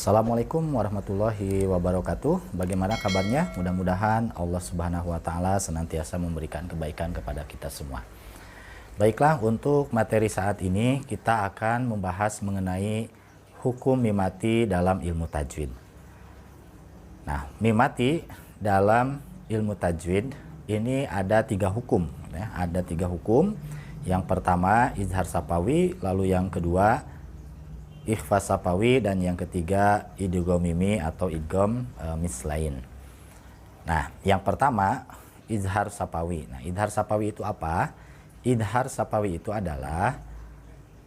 Assalamualaikum warahmatullahi wabarakatuh. Bagaimana kabarnya? Mudah-mudahan Allah Subhanahu wa taala senantiasa memberikan kebaikan kepada kita semua. Baiklah, untuk materi saat ini kita akan membahas mengenai hukum mimati dalam ilmu tajwid. Nah, mimati dalam ilmu tajwid ini ada 3 hukum ya. Ada 3 hukum. Yang pertama izhar sapawi, lalu yang kedua ikhfa sapawi, dan yang ketiga idgham mimi atau idgham mislain. Nah, yang pertama izhar sapawi. Nah, izhar sapawi itu apa? Izhar sapawi itu adalah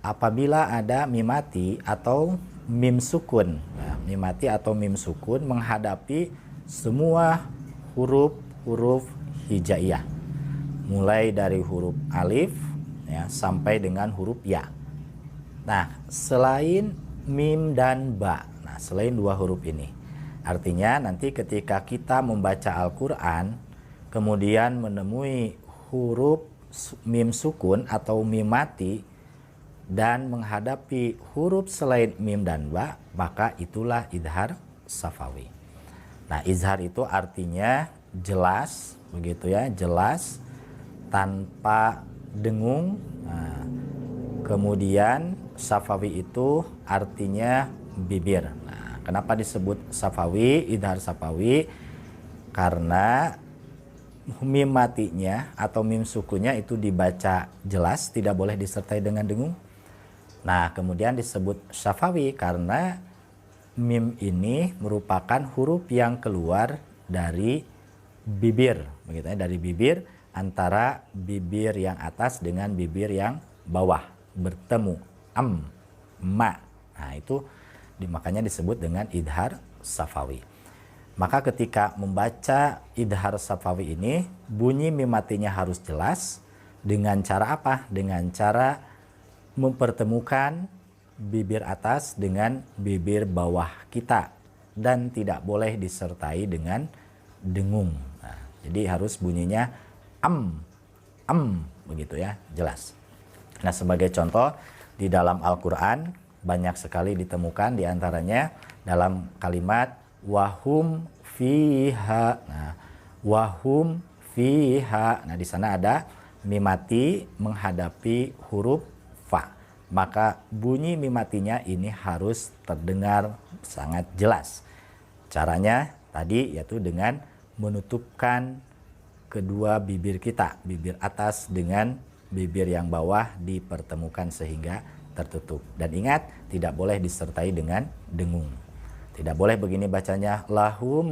apabila ada mimati atau mim sukun. Nah, mimati atau mim sukun menghadapi semua huruf-huruf hijaiyah. Mulai dari huruf alif ya sampai dengan huruf ya. Nah, selain mim dan ba, nah selain 2 huruf ini, artinya nanti ketika kita membaca Al-Quran, kemudian menemui huruf mim sukun atau mim mati, dan menghadapi huruf selain mim dan ba, maka itulah izhar safawi. Nah, izhar itu artinya jelas, begitu ya, jelas, tanpa dengung. Nah, kemudian safawi itu artinya bibir. Nah, kenapa disebut safawi, izhar safawi? Karena mim matinya atau mim sukunya itu dibaca jelas, tidak boleh disertai dengan dengung. Nah, kemudian disebut safawi karena mim ini merupakan huruf yang keluar dari bibir, begitu ya, dari bibir, antara bibir yang atas dengan bibir yang bawah bertemu, ma. Nah, itu makanya disebut dengan izhar safawi. Maka ketika membaca izhar safawi ini, bunyi mim matinya harus jelas. Dengan cara apa? Dengan cara mempertemukan bibir atas dengan bibir bawah kita, dan tidak boleh disertai dengan dengung. Nah, jadi harus bunyinya begitu ya, jelas. Nah, sebagai contoh, di dalam Al-Quran banyak sekali ditemukan, diantaranya dalam kalimat wahum fiha. Nah, wahum fiha. Nah, di sana ada mim mati menghadapi huruf fa. Maka bunyi mim matinya ini harus terdengar sangat jelas. Caranya tadi yaitu dengan menutupkan kedua bibir kita, bibir atas dengan bibir yang bawah dipertemukan sehingga tertutup. Dan ingat, tidak boleh disertai dengan dengung. Tidak boleh begini bacanya lahum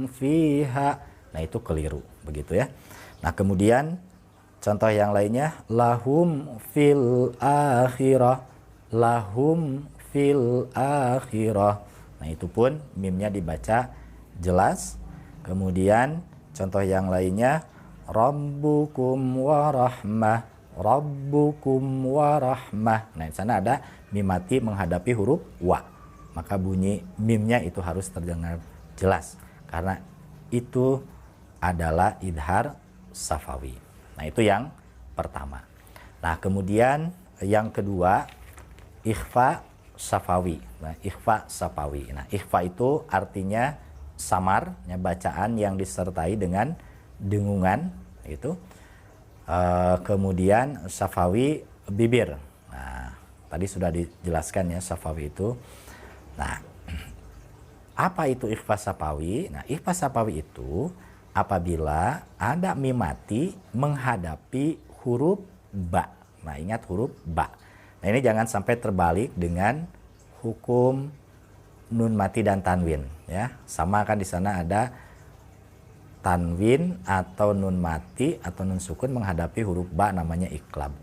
fiha. Nah, itu keliru, begitu ya. Nah, kemudian contoh yang lainnya lahum fil akhirah, lahum fil akhirah. Nah, itu pun mimnya dibaca jelas. Kemudian contoh yang lainnya rabbukum warahmah, rabbukum warahmah. Nah, di sana ada mim mati menghadapi huruf wa. Maka bunyi mimnya itu harus terdengar jelas karena itu adalah izhar safawi. Nah, itu yang pertama. Nah, kemudian yang kedua ikhfa safawi. Nah, ikhfa safawi. Nah, ikhfa itu artinya samar, ya, bacaan yang disertai dengan dengungan itu. Kemudian safawi bibir. Nah, tadi sudah dijelaskan ya safawi itu. Nah, apa itu ikhfa safawi? Nah, ikhfa safawi itu apabila ada mim mati menghadapi huruf ba. Nah, ingat huruf ba. Nah, ini jangan sampai terbalik dengan hukum nun mati dan tanwin ya. Sama kan, di sana ada tanwin atau nun mati atau nun sukun menghadapi huruf ba, namanya iqlab.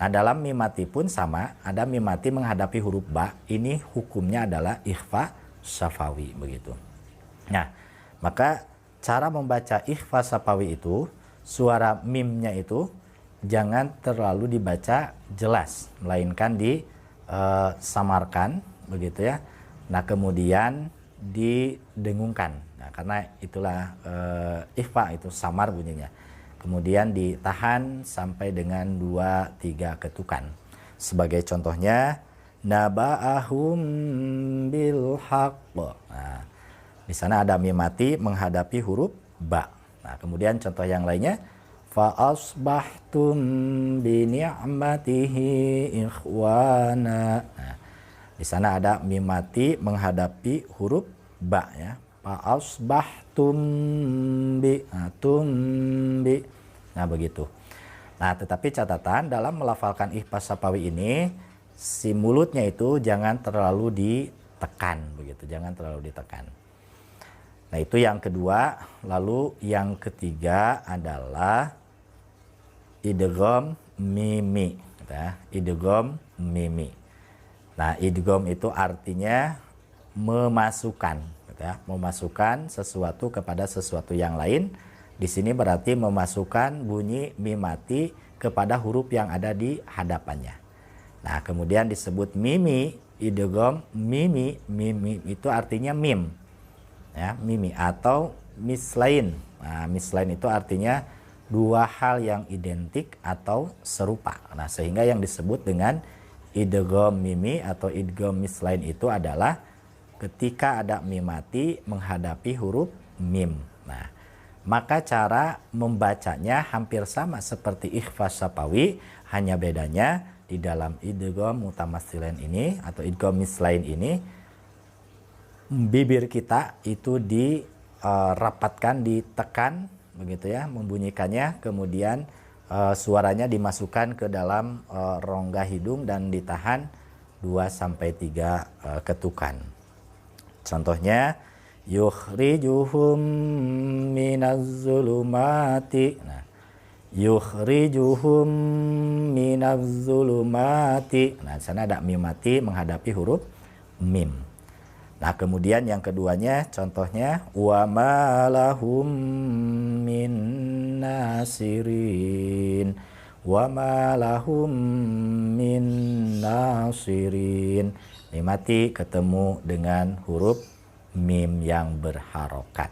Nah, dalam mim mati pun sama, ada mim mati menghadapi huruf ba, ini hukumnya adalah ikhfa safawi, begitu. Nah, maka cara membaca ikhfa safawi itu, suara mimnya itu jangan terlalu dibaca jelas, melainkan disamarkan, begitu ya. Nah, kemudian didengungkan. Nah, karena itulah ikhfa itu samar bunyinya. Kemudian ditahan sampai dengan 2-3 ketukan. Sebagai contohnya, naba'ahum bil haqq. Nah, di sana ada mim mati menghadapi huruf ba. Nah, kemudian contoh yang lainnya, fa asbahtum bi ni'matihi ikhwana. Nah, di sana ada mim mati menghadapi huruf ba ya. Fa asbahtum bi, tumbi. Nah, begitu. Nah, tetapi catatan dalam melafalkan ikhfas syafawi ini, si mulutnya itu jangan terlalu ditekan begitu, jangan terlalu ditekan. Nah, itu yang kedua. Lalu yang ketiga adalah idgham mimi ya, idgham mimi. Nah, idgham itu artinya memasukkan ya, memasukkan sesuatu kepada sesuatu yang lain. Di sini berarti memasukkan bunyi mim mati kepada huruf yang ada di hadapannya. Nah, kemudian disebut mimi, idgham mimi. Mimi itu artinya mim. Ya, mimi atau mislain. Nah, mislain itu artinya dua hal yang identik atau serupa. Nah, sehingga yang disebut dengan idgham mimi atau idgham mislain itu adalah ketika ada mim mati menghadapi huruf mim. Nah, maka cara membacanya hampir sama seperti ikhfas syafawi, hanya bedanya di dalam idgham mutamatsilain ini atau idgham mislain ini bibir kita itu dirapatkan, ditekan begitu ya, membunyikannya, kemudian suaranya dimasukkan ke dalam rongga hidung dan ditahan 2-3 ketukan. Contohnya yukhrijuhum minaz zulumati. Nah, yukhrijuhum minaz zulumati. Nah, di sana ada mim mati menghadapi huruf mim. Nah, kemudian yang keduanya contohnya wa ma lahum min nasirin. Wa ma lahum min nasirin. Mim mati ketemu dengan huruf mim yang berharokat.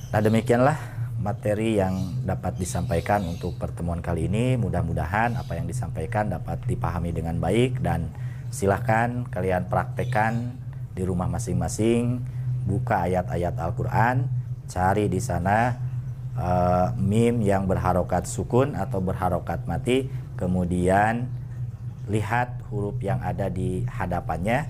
Nah, demikianlah materi yang dapat disampaikan untuk pertemuan kali ini. Mudah-mudahan apa yang disampaikan dapat dipahami dengan baik, dan silahkan kalian praktekkan di rumah masing-masing. Buka ayat-ayat Al-Quran, cari di sana mim yang berharokat sukun atau berharokat mati, kemudian lihat huruf yang ada di hadapannya,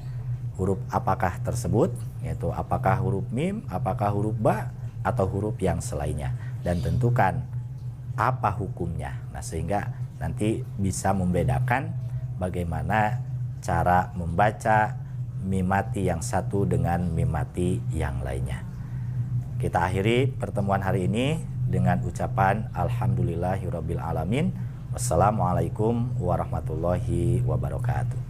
huruf apakah tersebut, yaitu apakah huruf mim, apakah huruf ba, atau huruf yang selainnya, dan tentukan apa hukumnya. Nah, sehingga nanti bisa membedakan bagaimana cara membaca mim mati yang satu dengan mim mati yang lainnya. Kita akhiri pertemuan hari ini dengan ucapan alhamdulillahirabbil alamin. Wassalamualaikum warahmatullahi wabarakatuh.